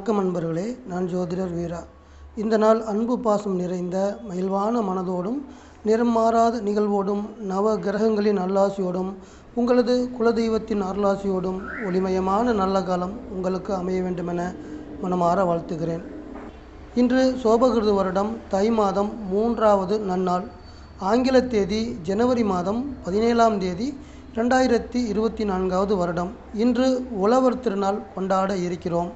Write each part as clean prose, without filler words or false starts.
வணக்கம் அன்பர்களே, நான் ஜோதிடர் வீரா. இந்த நாள் அன்பு பாசம் நிறைந்த மகிழ்வான மனதோடும் நிறம் மாறாத நிகழ்வோடும் நவ கிரகங்களின் நல்லாசியோடும் உங்களது குலதெய்வத்தின் அருளாசியோடும் ஒளிமயமான நல்ல காலம் உங்களுக்கு அமைய வேண்டுமென மனமாற வாழ்த்துகிறேன். இன்று சோபகிருது வருடம் தை மாதம் 3வது நன்னாள். ஆங்கில தேதி ஜனவரி மாதம் 17ஆம் தேதி 2024வது வருடம். இன்று உழவர் திருநாள் கொண்டாட இருக்கிறோம்.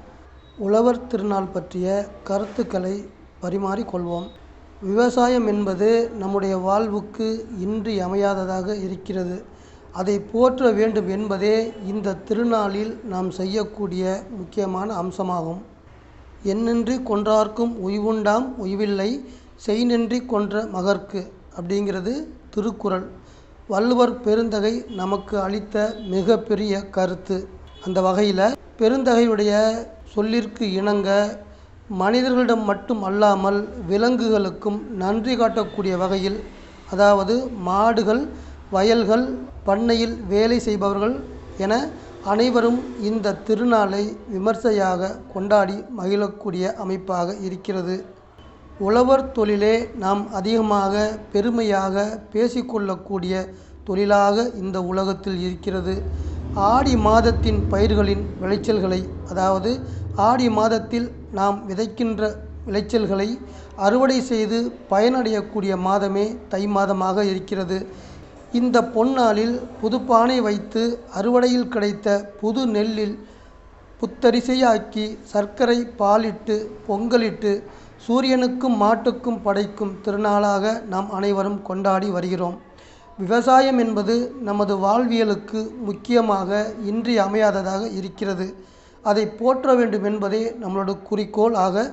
உழவர் திருநாள் பற்றிய கருத்துக்களை பரிமாறிக்கொள்வோம். விவசாயம் என்பது நம்முடைய வாழ்வுக்கு இன்றியமையாததாக இருக்கிறது. அதை போற்ற வேண்டும் என்பதே இந்த திருநாளில் நாம் செய்யக்கூடிய முக்கியமான அம்சமாகும். எண்ணென்றி கொன்றார்க்கும் உய்வுண்டாம் உய்வில்லை, செய்நென்றி கொன்ற மகற்கு அப்படிங்கிறது திருக்குறள். வள்ளுவர் பெருந்தகை நமக்கு அளித்த மிகப்பெரிய கருத்து. அந்த வகையில் பெருந்தகையுடைய சொல்லிற்கு இணங்க மனிதர்களிடம் மட்டும் அல்லாமல் விலங்குகளுக்கும் நன்றி காட்டக்கூடிய வகையில், அதாவது மாடுகள், வயல்கள், பண்ணையில் வேலை செய்பவர்கள் என அனைவரும் இந்த திருநாளை விமர்சையாக கொண்டாடி மகிழக்கூடிய அமைப்பாக இருக்கிறது. உழவர் தொழிலே நாம் அதிகமாக பெருமையாக பேசிக்கொள்ளக்கூடிய தொழிலாக இந்த உலகத்தில் இருக்கிறது. ஆடி மாதத்தின் பயிர்களின் விளைச்சல்களை, அதாவது ஆடி மாதத்தில் நாம் விதைக்கின்ற விளைச்சல்களை அறுவடை செய்து பயனடையக்கூடிய மாதமே தை மாதமாக இருக்கிறது. இந்த பொன்னாளில் புதுப்பானை வைத்து அறுவடையில் கிடைத்த புது நெல்லில் புத்தரிசையாக்கி சர்க்கரை பாலிட்டு பொங்கலிட்டு சூரியனுக்கும் மாட்டுக்கும் படைக்கும் திருநாளாக நாம் அனைவரும் கொண்டாடி வருகிறோம். விவசாயம் என்பது நமது வாழ்வியலுக்கு முக்கியமாக இன்றியமையாததாக இருக்கிறது. அதை போற்ற வேண்டும் என்பதே நம்மளோட குறிக்கோள் ஆக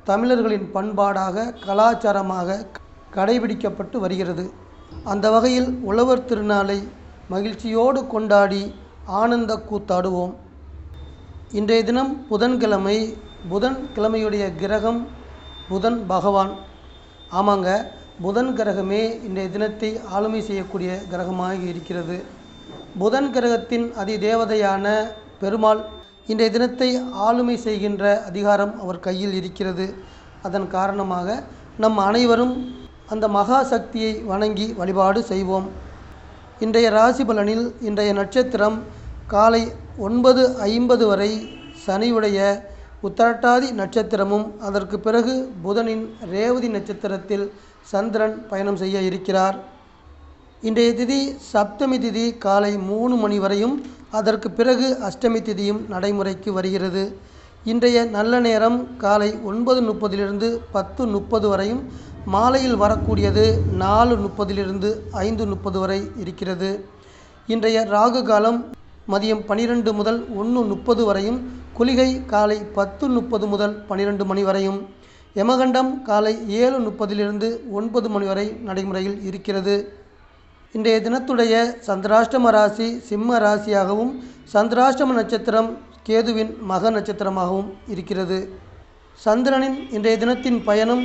தமிழர்களின் பண்பாடாக கலாச்சாரமாக கடைபிடிக்கப்பட்டு வருகிறது. அந்த வகையில் உழவர் திருநாளை மகிழ்ச்சியோடு கொண்டாடி ஆனந்த கூத்தாடுவோம். இன்றைய தினம் புதன்கிழமை. புதன்கிழமையுடைய கிரகம் புதன் பகவான். ஆமாங்க, புதன் கிரகமே இன்றைய தினத்தை ஆளுமை செய்யக்கூடிய கிரகமாக இருக்கிறது. புதன் கிரகத்தின் அதிதேவதையான பெருமாள் இன்றைய தினத்தை ஆளுமை செய்கின்ற அதிகாரம் அவர் கையில் இருக்கிறது. அதன் காரணமாக நம் அனைவரும் அந்த மகா சக்தியை வணங்கி வழிபாடு செய்வோம். இன்றைய ராசி பலனில் இன்றைய நட்சத்திரம் காலை 9:50 வரை சனியுடைய உத்திரட்டாதி நட்சத்திரமும், அதற்கு பிறகு புதனின் ரேவதி நட்சத்திரத்தில் சந்திரன் பயணம் செய்ய இருக்கிறார். இன்றைய திதி சப்தமி திதி காலை 3 மணி வரையும், அதற்கு பிறகு அஷ்டமி திதியும் நடைமுறைக்கு வருகிறது. இன்றைய நல்ல நேரம் காலை 9:30 10:30 வரையும், மாலையில் வரக்கூடியது 4:30 5:30 வரை இருக்கிறது. இன்றைய ராகு காலம் மதியம் 12 முதல் 1:30 வரையும், குளிகை காலை 10:30 முதல் 12 மணி வரையும், யமகண்டம் காலை 7:30 9 மணி வரை நடைமுறையில் இருக்கிறது. இன்றைய தினத்துடைய சந்திராஷ்டம ராசி சிம்ம ராசியாகவும், சந்திராஷ்டம நட்சத்திரம் கேதுவின் மக நட்சத்திரமாகவும் இருக்கிறது. சந்திரனின் இன்றைய தினத்தின் பயணம்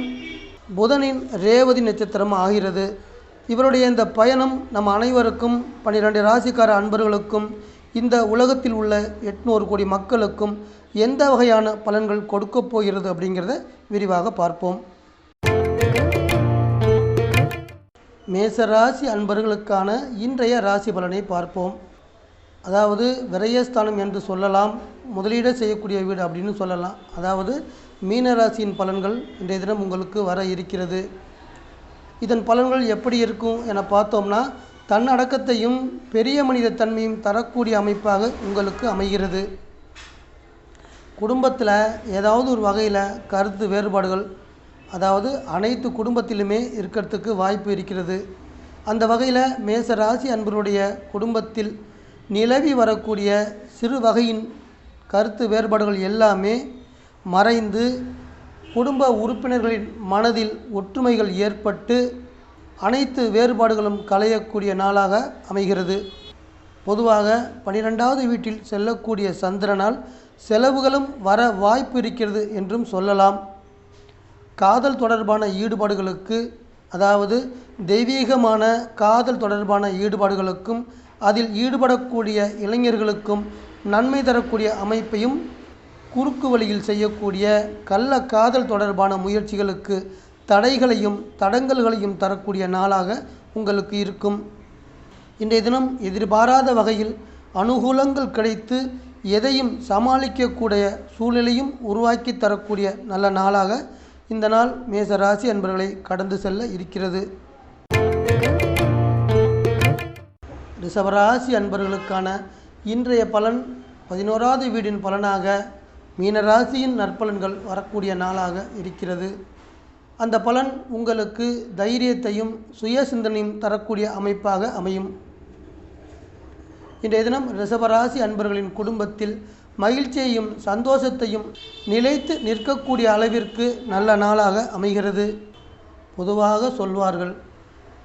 புதனின் ரேவதி நட்சத்திரம் ஆகிறது. இவருடைய இந்த பயணம் நம் அனைவருக்கும், 12 ராசிக்கார அன்பர்களுக்கும், இந்த உலகத்தில் உள்ள 800 கோடி மக்களுக்கும் எந்த வகையான பலன்கள் கொடுக்கப் போகிறது அப்படிங்கிறத விரிவாக பார்ப்போம். மேசராசி அன்பர்களுக்கான இன்றைய ராசி பலனை பார்ப்போம். அதாவது விரயஸ்தானம் என்று சொல்லலாம், முதலீடு செய்யக்கூடிய வீடு அப்படின்னு சொல்லலாம். அதாவது மீனராசியின் பலன்கள் இன்றைய தினம் உங்களுக்கு வர இருக்கிறது. இதன் பலன்கள் எப்படி இருக்கும் என பார்த்தோம்னா, தன்னடக்கத்தையும் பெரிய மனித தன்மையும் தரக்கூடிய அமைப்பாக உங்களுக்கு அமைகிறது. குடும்பத்தில் ஏதாவது ஒரு வகையில் கருத்து வேறுபாடுகள், அதாவது அனைத்து குடும்பத்திலுமே இருக்கிறதுக்கு வாய்ப்பு இருக்கிறது. அந்த வகையில் மேச ராசி அன்பருடைய குடும்பத்தில் நிலவி வரக்கூடிய சிறு வகையின் கருத்து வேறுபாடுகள் எல்லாமே மறைந்து குடும்ப உறுப்பினர்களின் மனதில் ஒற்றுமைகள் ஏற்பட்டு அனைத்து வேறுபாடுகளும் களையக்கூடிய நாளாக அமைகிறது. பொதுவாக 12வது வீட்டில் செல்லக்கூடிய சந்திரனால் செலவுகளும் வர வாய்ப்பு இருக்கிறது என்றும் சொல்லலாம். காதல் தொடர்பான ஈடுபாடுகளுக்கு, அதாவது தெய்வீகமான காதல் தொடர்பான ஈடுபாடுகளுக்கும் அதில் ஈடுபடக்கூடிய இளைஞர்களுக்கும் நன்மை தரக்கூடிய அமைப்பையும் குறுக்கு வழியில் செய்யக்கூடிய கள்ள காதல் தொடர்பான முயற்சிகளுக்கு தடைகளையும் தடங்கல்களையும் தரக்கூடிய நாளாக உங்களுக்கு இருக்கும். இன்றைய தினம் எதிர்பாராத வகையில் அனுகூலங்கள் கிடைத்து எதையும் சமாளிக்கக்கூடிய சூழ்நிலையும் உருவாக்கி தரக்கூடிய நல்ல நாளாக இந்த நாள் மேச ராசி அன்பர்களை கடந்து செல்ல இருக்கிறது. ரிஷபராசி அன்பர்களுக்கான இன்றைய பலன் 11வது வீடின் பலனாக மீனராசியின் நற்பலன்கள் வரக்கூடிய நாளாக இருக்கிறது. அந்த பலன் உங்களுக்கு தைரியத்தையும் சுய சிந்தனையும் தரக்கூடிய அமைப்பாக அமையும். இன்றைய தினம் ரிஷபராசி அன்பர்களின் குடும்பத்தில் மகிழ்ச்சியையும் சந்தோஷத்தையும் நிலைத்து நிற்கக்கூடிய அளவிற்கு நல்ல நாளாக அமைகிறது. பொதுவாக சொல்வார்கள்,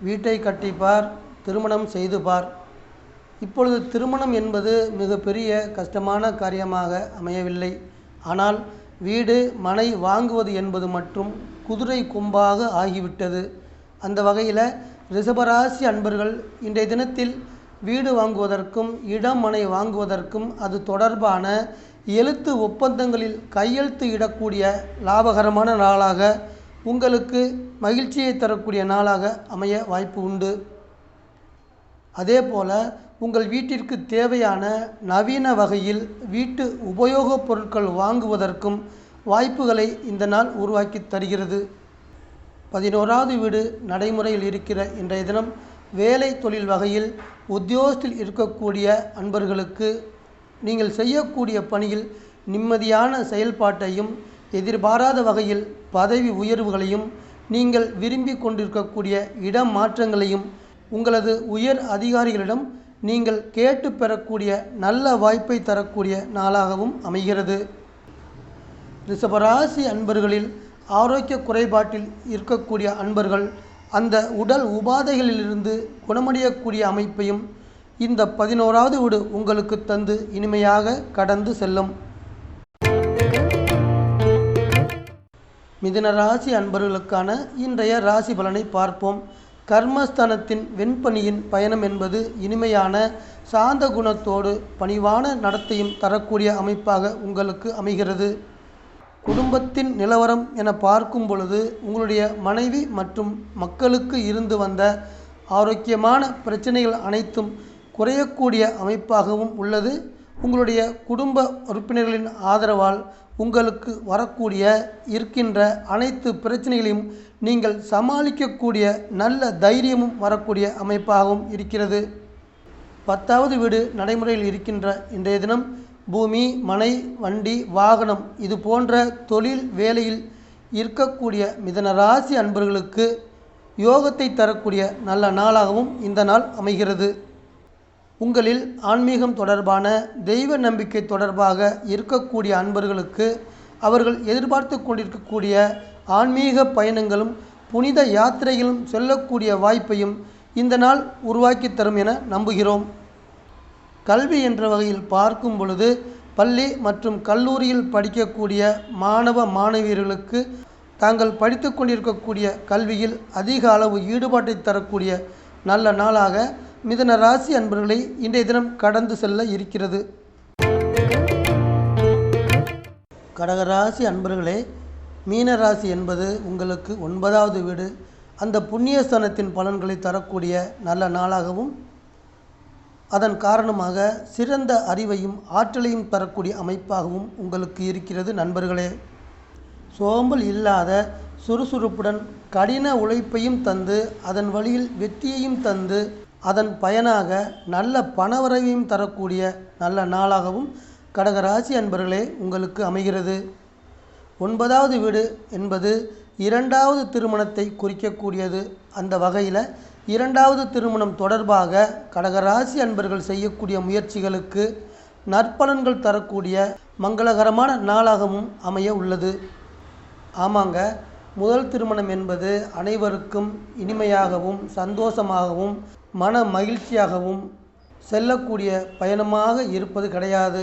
வீட்டை கட்டிப்பார், திருமணம் செய்து பார். இப்பொழுது திருமணம் என்பது மிகப்பெரிய கஷ்டமான காரியமாக அமையவில்லை. ஆனால் வீடு மனை வாங்குவது என்பது மற்றும் குதிரை கொம்பாக ஆகிவிட்டது. அந்த வகையில் ரிஷபராசி அன்பர்கள் இன்றைய தினத்தில் வீடு வாங்குவதற்கும் இடம் மனை வாங்குவதற்கும் அது தொடர்பான எழுத்து ஒப்பந்தங்களில் கையெழுத்து இடக்கூடிய லாபகரமான நாளாக உங்களுக்கு மகிழ்ச்சியை தரக்கூடிய நாளாக அமைய வாய்ப்பு உண்டு. அதே போல் உங்கள் வீட்டிற்கு தேவையான நவீன வகையில் வீட்டு உபயோகப் பொருட்கள் வாங்குவதற்கும் வாய்ப்புகளை இந்த நாள் உருவாக்கி தருகிறது. 11வது வீடு நடைமுறையில் இருக்கிற இன்றைய தினம் வேலை தொழில் வகையில் உத்தியோகத்தில் இருக்கக்கூடிய அன்பர்களுக்கு நீங்கள் செய்யக்கூடிய பணியில் நிம்மதியான செயல்பாட்டையும் எதிர்பாராத வகையில் பதவி உயர்வுகளையும் நீங்கள் விரும்பி கொண்டிருக்கக்கூடிய இடம் மாற்றங்களையும் உங்களது உயர் அதிகாரிகளிடம் நீங்கள் கேட்டு பெறக்கூடிய நல்ல வாய்ப்பை தரக்கூடிய நாளாகவும் அமைகிறது. ரிஷபராசி அன்பர்களில் ஆரோக்கிய குறைபாட்டில் இருக்கக்கூடிய அன்பர்கள் அந்த உடல் உபாதைகளிலிருந்து குணமடையக்கூடிய அமைப்பையும் இந்த 11வது வீடு உங்களுக்கு தந்து இனிமையாக கடந்து செல்லும். மிதுன ராசி அன்பர்களுக்கான இன்றைய ராசி பலனை பார்ப்போம். கர்மஸ்தானத்தின் வெண்பனியின் பயணம் என்பது இனிமையான சாந்த குணத்தோடு பணிவான நடத்தையும் தரக்கூடிய அமைப்பாக உங்களுக்கு அமைகிறது. குடும்பத்தின் நிலவரம் என பார்க்கும் பொழுது உங்களுடைய மனைவி மற்றும் மக்களுக்கு இருந்து வந்த ஆரோக்கியமான பிரச்சனைகள் அனைத்தும் குறையக்கூடிய அமைப்பாகவும் உள்ளது. உங்களுடைய குடும்ப உறுப்பினர்களின் ஆதரவால் உங்களுக்கு வரக்கூடிய இருக்கின்ற அனைத்து பிரச்சனைகளையும் நீங்கள் சமாளிக்கக்கூடிய நல்ல தைரியமும் வரக்கூடிய அமைப்பாகவும் இருக்கிறது. 10வது வீடு நடைமுறையில் இருக்கின்ற இன்றைய தினம் பூமி, மனை, வண்டி, வாகனம் இது போன்ற தொழில் வேலையில் இருக்கக்கூடிய மிதுன ராசி அன்பர்களுக்கு யோகத்தை தரக்கூடிய நல்ல நாளாகவும் இந்த நாள் அமைகிறது. உங்களில் ஆன்மீகம் தொடர்பான தெய்வ நம்பிக்கை தொடர்பாக இருக்கக்கூடிய அன்பர்களுக்கு அவர்கள் எதிர்பார்த்து கொண்டிருக்கக்கூடிய ஆன்மீக பயணங்களும் புனித யாத்திரைகளும் செல்லக்கூடிய வாய்ப்பையும் இந்த நாள் உருவாக்கி தரும் என நம்புகிறோம். கல்வி என்ற வகையில் பார்க்கும் பொழுது பள்ளி மற்றும் கல்லூரியில் படிக்கக்கூடிய மாணவ மாணவியர்களுக்கு தாங்கள் படித்து கொண்டிருக்கக்கூடிய கல்வியில் அதிக அளவு ஈடுபாட்டை தரக்கூடிய நல்ல நாளாக மிதுன ராசி அன்பர்களை இன்றைய தினம் கடந்து செல்ல இருக்கிறது. கடகராசி அன்பர்களே, மீனராசி என்பது உங்களுக்கு 9வது வீடு. அந்த புண்ணியஸ்தானத்தின் பலன்களை தரக்கூடிய நல்ல நாளாகவும் அதன் காரணமாக சிறந்த அறிவையும் ஆற்றலையும் தரக்கூடிய அமைப்பாகவும் உங்களுக்கு இருக்கிறது. நண்பர்களே, சோம்பல் இல்லாத சுறுசுறுப்புடன் கடின உழைப்பையும் தந்து அதன் வழியில் வெற்றியையும் தந்து அதன் பயனாக நல்ல பணவரவையும் தரக்கூடிய நல்ல நாளாகவும் கடகராசி அன்பர்களே உங்களுக்கு அமைகிறது. 9வது வீடு என்பது 2வது திருமணத்தை குறிக்கக்கூடியது. அந்த வகையில் 2வது திருமணம் தொடர்பாக கடகராசி அன்பர்கள் செய்யக்கூடிய முயற்சிகளுக்கு நற்பலன்கள் தரக்கூடிய மங்களகரமான நாளாகவும் அமைய உள்ளது. ஆமாங்க, முதல் திருமணம் என்பது அனைவருக்கும் இனிமையாகவும் சந்தோஷமாகவும் மன மகிழ்ச்சியாகவும் செல்லக்கூடிய பயணமாக இருப்பது கிடையாது.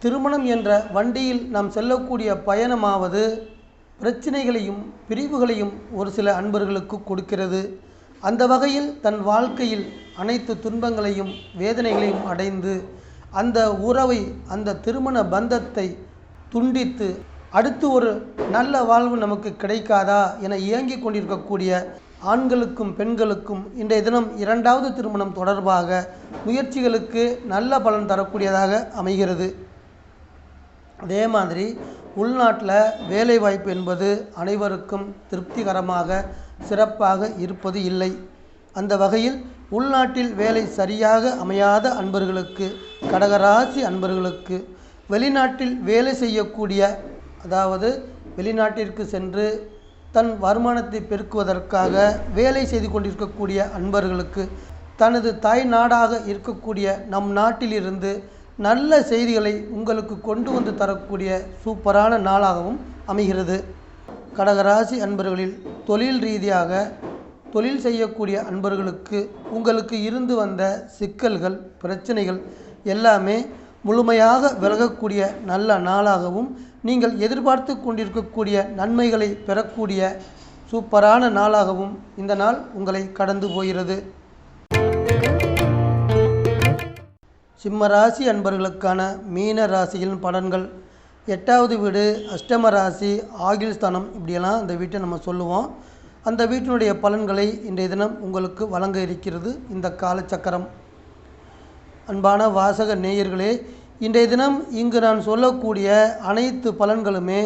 திருமணம் என்ற வண்டியில் நாம் செல்லக்கூடிய பயணமாவது பிரச்சனைகளையும் பிரிவுகளையும் ஒரு சில அன்பர்களுக்கு கொடுக்கிறது. அந்த வகையில் தன் வாழ்க்கையில் அனைத்து துன்பங்களையும் வேதனைகளையும் அடைந்து அந்த உறவை அந்த திருமண பந்தத்தை துண்டித்து அடுத்து ஒரு நல்ல வாழ்வு நமக்கு கிடைக்காதா என இயங்கிக் கொண்டிருக்கக்கூடிய ஆண்களுக்கும் பெண்களுக்கும் இன்றைய தினம் இரண்டாவது திருமணம் தொடர்பாக முயற்சிகளுக்கு நல்ல பலன் தரக்கூடியதாக அமைகிறது. அதே மாதிரி உள்நாட்டில் வேலைவாய்ப்பு என்பது அனைவருக்கும் திருப்திகரமாக சிறப்பாக இருப்பது இல்லை. அந்த வகையில் உள்நாட்டில் வேலை சரியாக அமையாத அன்பர்களுக்கு, கடகராசி அன்பர்களுக்கு வெளிநாட்டில் வேலை செய்யக்கூடிய, அதாவது வெளிநாட்டிற்கு சென்று தன் வருமானத்தை பெருக்குவதற்காக வேலை செய்து கொண்டிருக்கக்கூடிய அன்பர்களுக்கு தனது தாய் நாடாக இருக்கக்கூடிய நம் நாட்டிலிருந்து நல்ல செய்திகளை உங்களுக்கு கொண்டு வந்து தரக்கூடிய சூப்பரான நாளாகவும் அமைகிறது. கடகராசி அன்பர்களில் தொழில் ரீதியாக தொழில் செய்யக்கூடிய அன்பர்களுக்கு உங்களுக்கு இருந்து வந்த சிக்கல்கள், பிரச்சனைகள் எல்லாமே முழுமையாக விலகக்கூடிய நல்ல நாளாகவும், நீங்கள் எதிர்பார்த்து கொண்டிருக்கக்கூடிய நன்மைகளை பெறக்கூடிய சூப்பரான நாளாகவும் இந்த நாள் உங்களை கடந்து போகிறது. சிம்ம ராசி அன்பர்களுக்கான மீன ராசியின் பலன்கள். 8வது வீடு, அஷ்டம ராசி, ஆகில் ஸ்தானம், இப்படியெல்லாம் அந்த வீட்டை நம்ம சொல்லுவோம். அந்த வீட்டினுடைய பலன்களை இன்றைய தினம் உங்களுக்கு வழங்க இருக்கிறது இந்த காலச்சக்கரம். அன்பான வாசக நேயர்களே, இன்றைய தினம் இங்கு நான் சொல்லக்கூடிய அனைத்து பலன்களுமே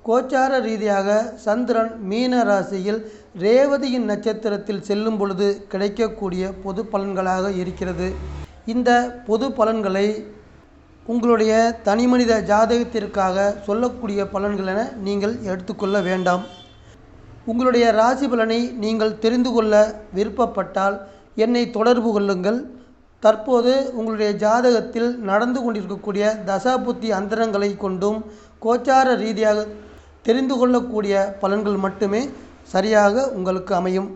கோச்சார ரீதியாக சந்திரன் மீன ராசியில் ரேவதியின் நட்சத்திரத்தில் செல்லும் பொழுது கிடைக்கக்கூடிய பொது பலன்களாக இருக்கிறது. இந்த பொது பலன்களை உங்களுடைய தனிமனித ஜாதகத்திற்காக சொல்லக்கூடிய பலன்கள் என நீங்கள் எடுத்துக்கொள்ள வேண்டாம். உங்களுடைய ராசி பலனை நீங்கள் தெரிந்து கொள்ள விருப்பப்பட்டால் என்னை தொடர்பு கொள்ளுங்கள். தற்போது உங்களுடைய ஜாதகத்தில் நடந்து கொண்டிருக்கக்கூடிய தசாபுத்தி அந்தரங்களை கொண்டும் கோச்சார ரீதியாக தெரிந்து கொள்ளக்கூடிய பலன்கள் மட்டுமே சரியாக உங்களுக்கு அமையும்.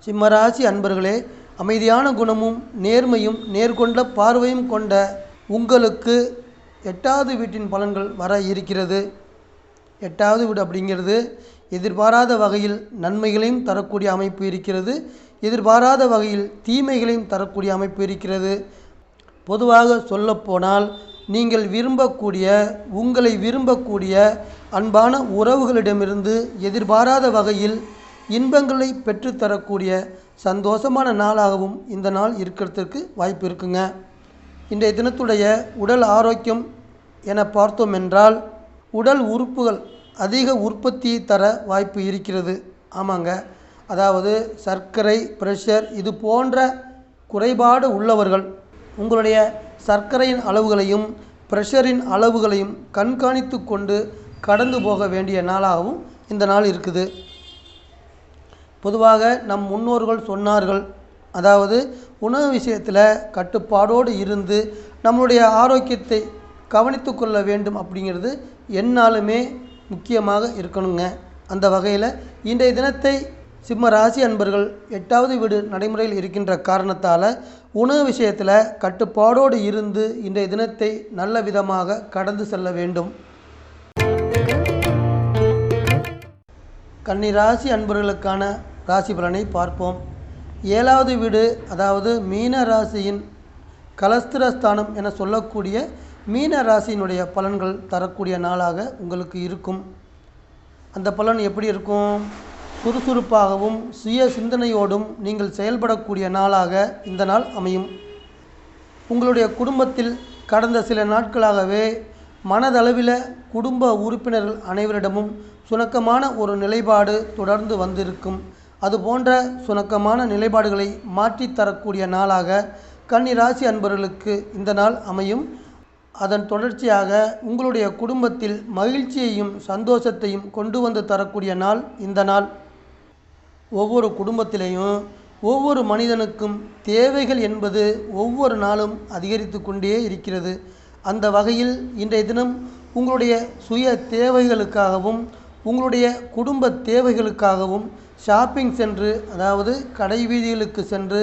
சிம்மராசி அன்பர்களே, அமைதியான குணமும் நேர்மையும் நேர்கொண்ட பார்வையும் கொண்ட உங்களுக்கு 8வது வீட்டின் பலன்கள் வர இருக்கிறது. 8வது வீடு அப்படிங்கிறது எதிர்பாராத வகையில் நன்மைகளையும் தரக்கூடிய அமைப்பு இருக்கிறது, எதிர்பாராத வகையில் தீமைகளையும் தரக்கூடிய அமைப்பு இருக்கிறது. பொதுவாக சொல்லப்போனால் நீங்கள் விரும்பக்கூடிய, உங்களை விரும்பக்கூடிய அன்பான உறவுகளிடமிருந்து எதிர்பாராத வகையில் இன்பங்களை பெற்றுத்தரக்கூடிய சந்தோஷமான நாளாகவும் இந்த நாள் இருக்கிறதுக்கு வாய்ப்பு இருக்குங்க. இன்றைய தினத்துடைய உடல் ஆரோக்கியம் என பார்த்தோம் என்றால் உடல் உறுப்புகள் அதிக உற்பத்தியை தர வாய்ப்பு இருக்கிறது. ஆமாங்க, அதாவது சர்க்கரை, பிரஷர் இது போன்ற குறைபாடு உள்ளவர்கள் உங்களுடைய சர்க்கரையின் அளவுகளையும் பிரஷரின் அளவுகளையும் கண்காணித்து கொண்டு கடந்து போக வேண்டிய நாளாகவும் இந்த நாள் இருக்குது. பொதுவாக நம் முன்னோர்கள் சொன்னார்கள், அதாவது உணவு விஷயத்தில் கட்டுப்பாடோடு இருந்து நம்மளுடைய ஆரோக்கியத்தை கவனித்து கொள்ள வேண்டும் அப்படிங்கிறது எந்நாளுமே முக்கியமாக இருக்கணுங்க. அந்த வகையில் இன்றைய தினத்தை சிம்ம ராசி அன்பர்கள் 8வது வீடு நடைமுறையில் இருக்கின்ற காரணத்தால் உணவு விஷயத்தில் கட்டுப்பாடோடு இருந்து இன்றைய தினத்தை நல்ல விதமாக கடந்து செல்ல வேண்டும். கன்னி ராசி அன்பர்களுக்கான ராசி பலனை பார்ப்போம். 7வது வீடு, அதாவது மீன ராசியின் கலஸ்திரஸ்தானம் என சொல்லக்கூடிய மீன ராசியினுடைய பலன்கள் தரக்கூடிய நாளாக உங்களுக்கு இருக்கும். அந்த பலன் எப்படி இருக்கும்? சுறுசுறுப்பாகவும் சுய சிந்தனையோடும் நீங்கள் செயல்படக்கூடிய நாளாக இந்த நாள் அமையும். உங்களுடைய குடும்பத்தில் கடந்த சில நாட்களாகவே மனதளவில் குடும்ப உறுப்பினர்கள் அனைவரிடமும் சுணக்கமான ஒரு நிலைப்பாடு தொடர்ந்து வந்திருக்கும். அதுபோன்ற சுணக்கமான நிலைப்பாடுகளை மாற்றித்தரக்கூடிய நாளாக கன்னி ராசி அன்பர்களுக்கு இந்த நாள் அமையும். அதன் தொடர்ச்சியாக உங்களுடைய குடும்பத்தில் மகிழ்ச்சியையும் சந்தோஷத்தையும் கொண்டு வந்து தரக்கூடிய நாள் இந்த நாள். ஒவ்வொரு குடும்பத்திலையும் ஒவ்வொரு மனிதனுக்கும் தேவைகள் என்பது ஒவ்வொரு நாளும் அதிகரித்து கொண்டே இருக்கிறது. அந்த வகையில் இன்றைய தினம் உங்களுடைய சுய தேவைகளுக்காகவும் உங்களுடைய குடும்ப தேவைகளுக்காகவும் ஷாப்பிங் சென்று, அதாவது கடை வீதிகளுக்கு சென்று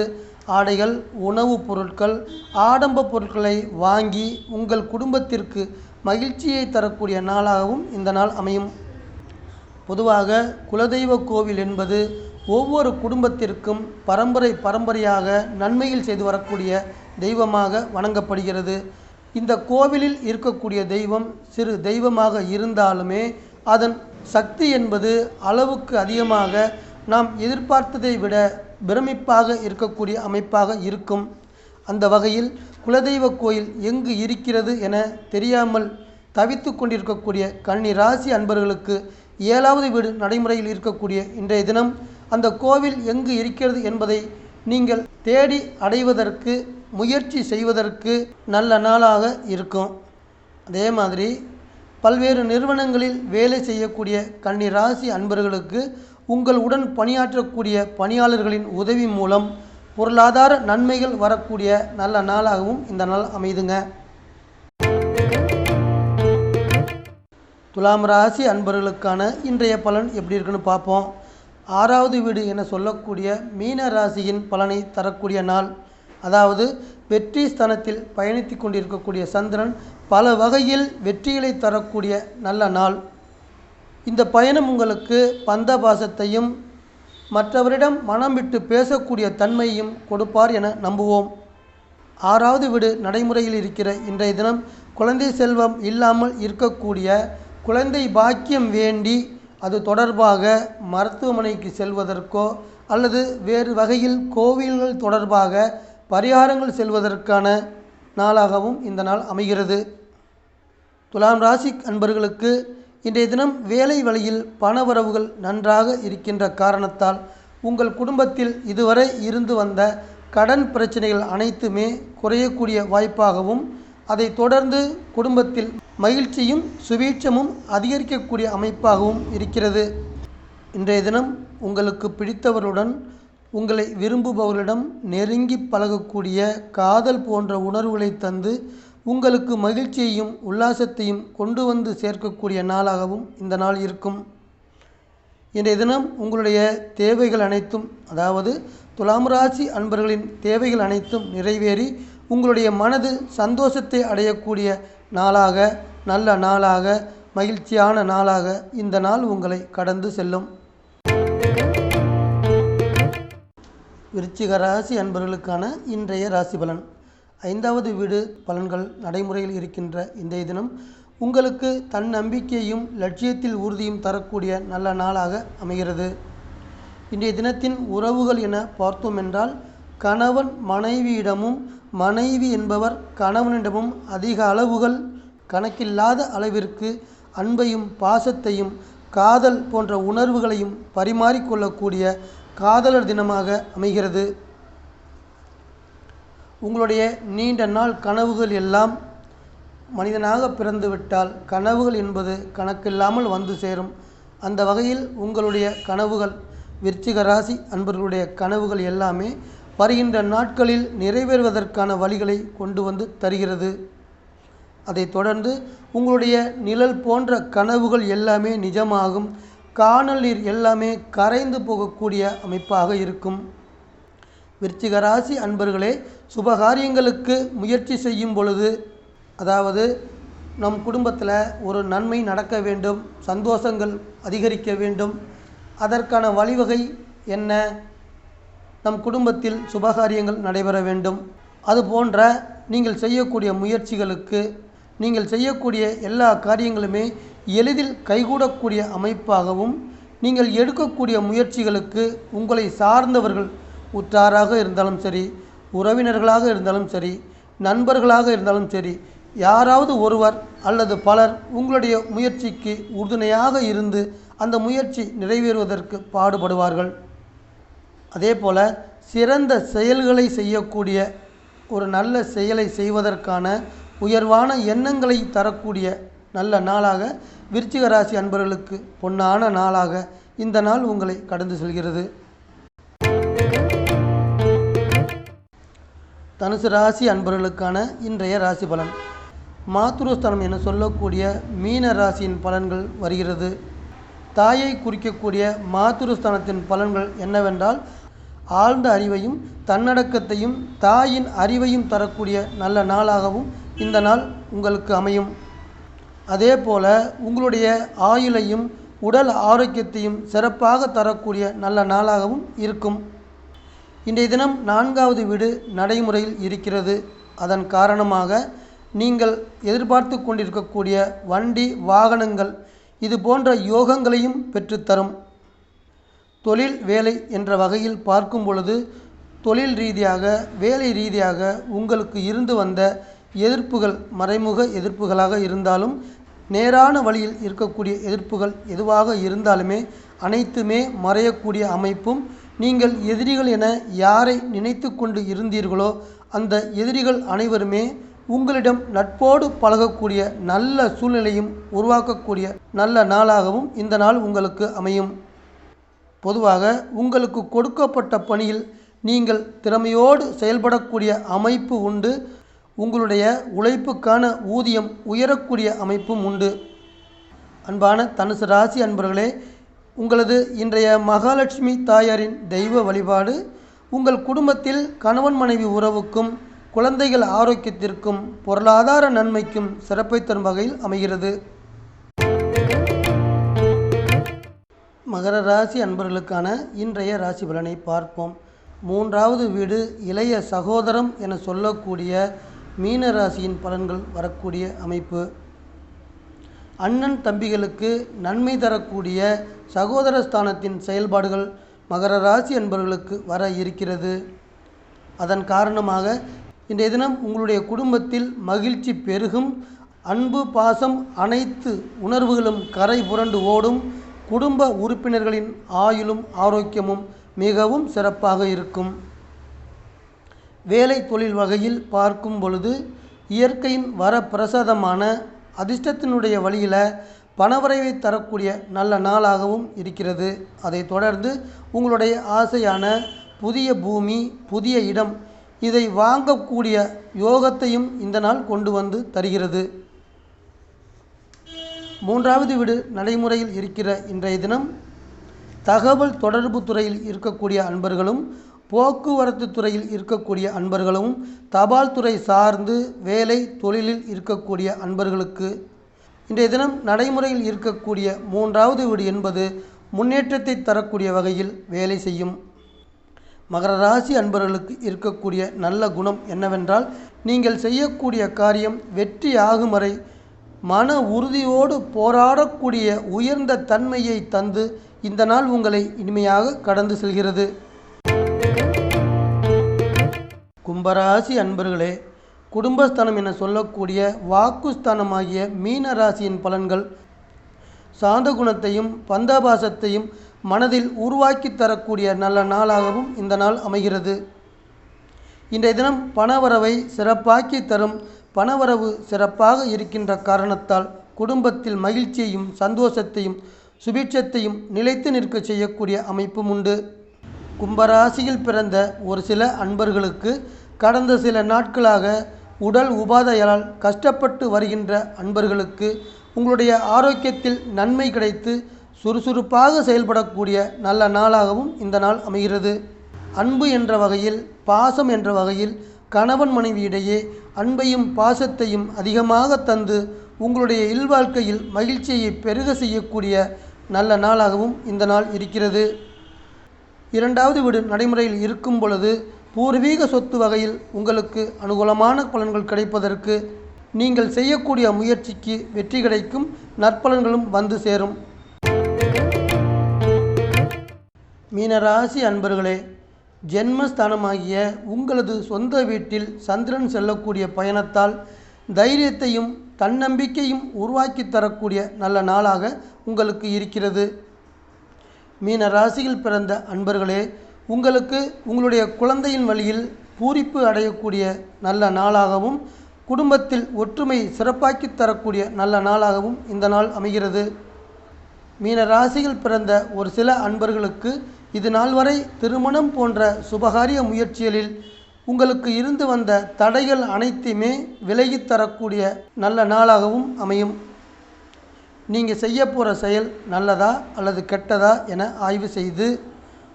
ஆடைகள், உணவுப் பொருட்கள், ஆடம்ப பொருட்களை வாங்கி உங்கள் குடும்பத்திற்கு மகிழ்ச்சியை தரக்கூடிய நாளாகவும் இந்த நாள் அமையும். பொதுவாக குலதெய்வ கோவில் என்பது ஒவ்வொரு குடும்பத்திற்கும் பரம்பரையாக நன்மையில் செய்து வரக்கூடிய தெய்வமாக வணங்கப்படுகிறது. இந்த கோவிலில் இருக்கக்கூடிய தெய்வம் சிறு தெய்வமாக இருந்தாலுமே அதன் சக்தி என்பது அளவுக்கு அதிகமாக நாம் எதிர்பார்த்ததை விட பிரமிப்பாக இருக்கக்கூடிய அமைப்பாக இருக்கும். அந்த வகையில் குலதெய்வ கோயில் எங்கு இருக்கிறது என தெரியாமல் தவித்து கொண்டிருக்கக்கூடிய கன்னி ராசி அன்பர்களுக்கு 7வது வீடு நடைமுறையில் இருக்கக்கூடிய இன்றைய தினம் அந்த கோவில் எங்கு இருக்கிறது என்பதை நீங்கள் தேடி அடைவதற்கு முயற்சி செய்வதற்கு நல்ல நாளாக இருக்கும். அதே மாதிரி பல்வேறு நிறுவனங்களில் வேலை செய்யக்கூடிய கன்னி ராசி அன்பர்களுக்கு உங்களுடன் பணியாற்றக்கூடிய பணியாளர்களின் உதவி மூலம் பொருளாதார நன்மைகள் வரக்கூடிய நல்ல நாளாகவும் இந்த நாள் அமைதுங்க. துலாம் ராசி அன்பர்களுக்கான இன்றைய பலன் எப்படி இருக்குன்னு பார்ப்போம். 6வது வீடு என சொல்லக்கூடிய மீன ராசியின் பலனை தரக்கூடிய நாள். அதாவது வெற்றி ஸ்தானத்தில் பயணித்து கொண்டிருக்கக்கூடிய சந்திரன் பல வகையில் வெற்றிகளை தரக்கூடிய நல்ல நாள். இந்த பயணம் உங்களுக்கு பந்தபாசத்தையும் மற்றவரிடம் மனம் விட்டு பேசக்கூடிய தன்மையும் கொடுப்பார் என நம்புவோம். 6வது வீடு நடைமுறையில் இருக்கிற இன்றைய தினம் குழந்தை செல்வம் இல்லாமல் இருக்கக்கூடிய குழந்தை பாக்கியம் வேண்டி அது தொடர்பாக மருத்துவமனைக்கு செல்வதற்கோ அல்லது வேறு வகையில் கோவில்கள் தொடர்பாக பரிகாரங்கள் செல்வதற்கான நாளாகவும் இந்த நாள் அமைகிறது. துலாம் ராசி அன்பர்களுக்கு இன்றைய தினம் வேலை வழியில் பணவரவுகள் நன்றாக இருக்கின்ற காரணத்தால் உங்கள் குடும்பத்தில் இதுவரை இருந்து வந்த கடன் பிரச்சனைகள் அனைத்துமே குறையக்கூடிய வாய்ப்பாகவும் அதை தொடர்ந்து குடும்பத்தில் மகிழ்ச்சியும் சுபீட்சமும் அதிகரிக்கக்கூடிய அமைப்பாகவும் இருக்கிறது. இன்றைய தினம் உங்களுக்கு பிடித்தவருடன் உங்களை விரும்புபவர்களிடம் நெருங்கி பழகக்கூடிய காதல் போன்ற உணர்வுகளை தந்து உங்களுக்கு மகிழ்ச்சியையும் உல்லாசத்தையும் கொண்டு வந்து சேர்க்கக்கூடிய நாளாகவும் இந்த நாள் இருக்கும். இன்றைய தினம் உங்களுடைய தேவைகள் அனைத்தும், அதாவது துலாம் ராசி அன்பர்களின் தேவைகள் அனைத்தும் நிறைவேறி உங்களுடைய மனது சந்தோஷத்தை அடையக்கூடிய நாளாக, நல்ல நாளாக, மகிழ்ச்சியான நாளாக இந்த நாள் உங்களை கடந்து செல்லும். விருச்சிக ராசி அன்பர்களுக்கான இன்றைய ராசி பலன். 5வது வீடு பலன்கள் நடைமுறையில் இருக்கின்ற இன்றைய தினம் உங்களுக்கு தன்னம்பிக்கையும் லட்சியத்தில் உறுதியும் தரக்கூடிய நல்ல நாளாக அமைகிறது. இன்றைய தினத்தின் உறவுகள் என பார்த்தோம் என்றால் கணவன் மனைவியிடமும் மனைவி என்பவர் கணவனிடமும் அதிக அளவுகள் கணக்கில்லாத அளவிற்கு அன்பையும் பாசத்தையும் காதல் போன்ற உணர்வுகளையும் பரிமாறிக்கொள்ளக்கூடிய காதலர் தினமாக அமைகிறது. உங்களுடைய நீண்ட நாள் கனவுகள் எல்லாம் மனிதனாக பிறந்துவிட்டால் கனவுகள் என்பது கணக்கில்லாமல் வந்து சேரும். அந்த வகையில் உங்களுடைய கனவுகள், விருச்சிக ராசி அன்பர்களுடைய கனவுகள் எல்லாமே வருகின்ற நாட்களில் நிறைவேறுவதற்கான வழிகளை கொண்டு வந்து தருகிறது. அதைத் தொடர்ந்து உங்களுடைய நிழல் போன்ற கனவுகள் எல்லாமே நிஜமாகும். காணல் நீர் எல்லாமே கரைந்து போகக்கூடிய அமைப்பாக இருக்கும். விருச்சிக ராசி அன்பர்களே, சுபகாரியங்களுக்கு முயற்சி செய்யும் பொழுது, அதாவது நம் குடும்பத்தில் ஒரு நன்மை நடக்க வேண்டும், சந்தோஷங்கள் அதிகரிக்க வேண்டும், அதற்கான வழிவகை என்ன? நம் குடும்பத்தில் சுபகாரியங்கள் நடைபெற வேண்டும். அதுபோன்ற நீங்கள் செய்யக்கூடிய முயற்சிகளுக்கு, நீங்கள் செய்யக்கூடிய எல்லா காரியங்களுமே எளிதில் கைகூடக்கூடிய அமைப்பாகவும், நீங்கள் எடுக்கக்கூடிய முயற்சிகளுக்கு உங்களை சார்ந்தவர்கள், உற்றாராக இருந்தாலும் சரி, உறவினர்களாக இருந்தாலும் சரி, நண்பர்களாக இருந்தாலும் சரி, யாராவது ஒருவர் அல்லது பலர் உங்களுடைய முயற்சிக்கு உறுதுணையாக இருந்து அந்த முயற்சி நிறைவேறுவதற்கு பாடுபடுவார்கள். அதே போல் சிறந்த செயல்களை செய்யக்கூடிய, ஒரு நல்ல செயலை செய்வதற்கான உயர்வான எண்ணங்களை தரக்கூடிய நல்ல நாளாக விருச்சிக ராசி அன்பர்களுக்கு பொன்னான நாளாக இந்த நாள் உங்களை கடந்து செல்கிறது. தனுசு ராசி அன்பர்களுக்கான இன்றைய ராசி பலன். மாத்ருஸ்தானம் என சொல்லக்கூடிய மீன ராசியின் பலன்கள் வருகிறது. தாயை குறிக்கக்கூடிய மாத்ருஸ்தானத்தின் பலன்கள் என்னவென்றால், ஆழ்ந்த அறிவையும் தன்னடக்கத்தையும் தாயின் அறிவையும் தரக்கூடிய நல்ல நாளாகவும் இந்த நாள் உங்களுக்கு அமையும். அதே போல் உங்களுடைய ஆயுளையும் உடல் ஆரோக்கியத்தையும் சிறப்பாக தரக்கூடிய நல்ல நாளாகவும் இருக்கும். இன்றைய தினம் 4வது வீடு நடைமுறையில் இருக்கிறது. அதன் காரணமாக நீங்கள் எதிர்பார்த்து கொண்டிருக்கக்கூடிய வண்டி வாகனங்கள் இது போன்ற யோகங்களையும் பெற்றுத்தரும். தொழில் வேலை என்ற வகையில் பார்க்கும் பொழுது தொழில் ரீதியாக வேலை ரீதியாக உங்களுக்கு இருந்து வந்த எதிர்ப்புகள் மறைமுக எதிர்ப்புகளாக இருந்தாலும் நேரான வழியில் இருக்கக்கூடிய எதிர்ப்புகள் எதுவாக இருந்தாலுமே அனைத்துமே மறையக்கூடிய அமைப்பும், நீங்கள் எதிரிகள் என யாரை நினைத்து கொண்டு இருந்தீர்களோ அந்த எதிரிகள் அனைவருமே உங்களிடம் நட்போடு பழகக்கூடிய நல்ல சூழ்நிலையும் உருவாக்கக்கூடிய நல்ல நாளாகவும் இந்த நாள் உங்களுக்கு அமையும். பொதுவாக உங்களுக்கு கொடுக்கப்பட்ட பணியில் நீங்கள் திறமையோடு செயல்படக்கூடிய அமைப்பு உண்டு. உங்களுடைய உழைப்புக்கான ஊதியம் உயரக்கூடிய அமைப்பும் உண்டு. அன்பான தனுசு ராசி அன்பர்களே, உங்களது இன்றைய மகாலட்சுமி தாயாரின் தெய்வ வழிபாடு உங்கள் குடும்பத்தில் கணவன் மனைவி உறவுக்கும் குழந்தைகள் ஆரோக்கியத்திற்கும் பொருளாதார நன்மைக்கும் சிறப்பை தரும் வகையில் அமைகிறது. மகர ராசி அன்பர்களுக்கான இன்றைய ராசி பலனை பார்ப்போம். 3வது வீடு இளைய சகோதரம் என சொல்லக்கூடிய மீன ராசியின் பலன்கள் வரக்கூடிய அமைப்பு. அண்ணன் தம்பிகளுக்கு நன்மை தரக்கூடிய சகோதர ஸ்தானத்தின் செயல்பாடுகள் மகர ராசி அன்பர்களுக்கு வர இருக்கிறது. அதன் காரணமாக இன்றைய தினம் உங்களுடைய குடும்பத்தில் மகிழ்ச்சி பெருகும். அன்பு பாசம் அனைத்து உணர்வுகளும் கரை புரண்டு ஓடும். குடும்ப உறுப்பினர்களின் ஆயுளும் ஆரோக்கியமும் மிகவும் சிறப்பாக இருக்கும். வேலை தொழில் வகையில் பார்க்கும் பொழுது இயற்கையின் வரப்பிரசாதமான அதிர்ஷ்டத்தினுடைய வழியில் பணவரவை தரக்கூடிய நல்ல நாளாகவும் இருக்கிறது. அதைத் தொடர்ந்து உங்களுடைய ஆசையான புதிய பூமி புதிய இடம் இதை வாங்கக்கூடிய யோகத்தையும் இந்த நாள் கொண்டு வந்து தருகிறது. 3வது வீடு நடைமுறையில் இருக்கிற இன்றைய தினம் தகவல் தொடர்பு துறையில் இருக்கக்கூடிய அன்பர்களும் போக்குவரத்து துறையில் இருக்கக்கூடிய அன்பர்களும் தபால் துறை சார்ந்து வேலை தொழிலில் இருக்கக்கூடிய அன்பர்களுக்கு இன்றைய தினம் நடைமுறையில் இருக்கக்கூடிய 3வது வீடு என்பது முன்னேற்றத்தை தரக்கூடிய வகையில் வேலை செய்யும். மகர ராசி அன்பர்களுக்கு இருக்கக்கூடிய நல்ல குணம் என்னவென்றால், நீங்கள் செய்யக்கூடிய காரியம் வெற்றி ஆகும் வரை மன உறுதியோடு போராடக்கூடிய உயர்ந்த தன்மையை தந்து இந்த நாள் உங்களை இனிமையாக கடந்து செல்கிறது. கும்பராசி அன்பர்களே, குடும்பஸ்தானம் என சொல்லக்கூடிய வாக்குஸ்தானமாகிய மீன ராசியின் பலன்கள் சாந்த குணத்தையும் பந்தாபாசத்தையும் மனதில் உருவாக்கி தரக்கூடிய நல்ல நாளாகவும் இந்த நாள் அமைகிறது. இன்றைய தினம் பணவரவை சிறப்பாக்கி தரும். பணவரவு சிறப்பாக இருக்கின்ற காரணத்தால் குடும்பத்தில் மகிழ்ச்சியையும் சந்தோஷத்தையும் சுபீட்சத்தையும் நிலைத்து நிற்க செய்யக்கூடிய அமைப்பும் உண்டு. கும்பராசியில் பிறந்த ஒரு சில அன்பர்களுக்கு கடந்த சில நாட்களாக உடல் உபாதையால் கஷ்டப்பட்டு வருகின்ற அன்பர்களுக்கு உங்களுடைய ஆரோக்கியத்தில் நன்மை கிடைத்து சுறுசுறுப்பாக செயல்படக்கூடிய நல்ல நாளாகவும் இந்த நாள் அமைகிறது. அன்பு என்ற வகையில் பாசம் என்ற வகையில் கணவன் மனைவியிடையே அன்பையும் பாசத்தையும் அதிகமாக தந்து உங்களுடைய இல்வாழ்க்கையில் மகிழ்ச்சியை பெருக செய்யக்கூடிய நல்ல நாளாகவும் இந்த நாள் இருக்கிறது. 2வது வீடு நடைமுறையில் இருக்கும் பொழுது பூர்வீக சொத்து வகையில் உங்களுக்கு அனுகூலமான பலன்கள் கிடைப்பதற்கு நீங்கள் செய்யக்கூடிய முயற்சிக்கு வெற்றி கிடைக்கும். நற்பலன்களும் வந்து சேரும். மீனராசி அன்பர்களே, ஜென்மஸ்தானமாகிய உங்களது சொந்த வீட்டில் சந்திரன் செல்லக்கூடிய பயணத்தால் தைரியத்தையும் தன்னம்பிக்கையும் உருவாக்கி தரக்கூடிய நல்ல நாளாக உங்களுக்கு இருக்கிறது. மீன ராசியில் பிறந்த அன்பர்களே, உங்களுக்கு உங்களுடைய குழந்தையின் வழியில் பூரிப்பு அடையக்கூடிய நல்ல நாளாகவும் குடும்பத்தில் ஒற்றுமை சிறப்பாக்கி தரக்கூடிய நல்ல நாளாகவும் இந்த நாள் அமைகிறது. மீன ராசியில் பிறந்த ஒரு சில அன்பர்களுக்கு இது நாள் வரை திருமணம் போன்ற சுபகாரிய முயற்சிகளில் உங்களுக்கு இருந்து வந்த தடைகள் அனைத்துமே விலகி தரக்கூடிய நல்ல நாளாகவும் அமையும். நீங்கள் செய்ய போகிற செயல் நல்லதா அல்லது கெட்டதா என ஆய்வு செய்து,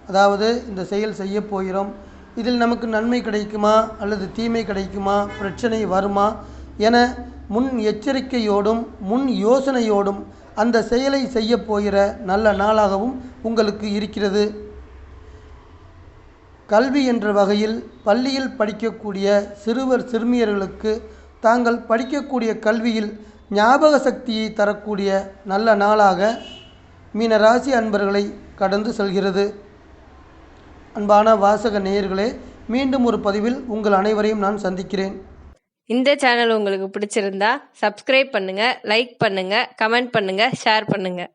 அதாவது இந்த செயல் செய்ய போகிறோம், இதில் நமக்கு நன்மை கிடைக்குமா அல்லது தீமை கிடைக்குமா, பிரச்சனை வருமா என முன் எச்சரிக்கையோடும் முன் யோசனையோடும் அந்த செயலை செய்ய போகிற நல்ல நாளாகவும் உங்களுக்கு இருக்கிறது. கல்வி என்ற வகையில் பள்ளியில் படிக்கக்கூடிய சிறுவர் சிறுமியர்களுக்கு தாங்கள் படிக்கக்கூடிய கல்வியில் ஞாபக சக்தியை தரக்கூடிய நல்ல நாளாக மீனராசி அன்பர்களை கடந்து செல்கிறது. அன்பான வாசக நேயர்களே, மீண்டும் ஒரு பதிவில் உங்கள் அனைவரையும் நான் சந்திக்கிறேன். இந்த சேனல் உங்களுக்கு பிடிச்சிருந்தா சப்ஸ்கிரைப் பண்ணுங்க, லைக் பண்ணுங்க, கமெண்ட் பண்ணுங்க, ஷேர் பண்ணுங்க.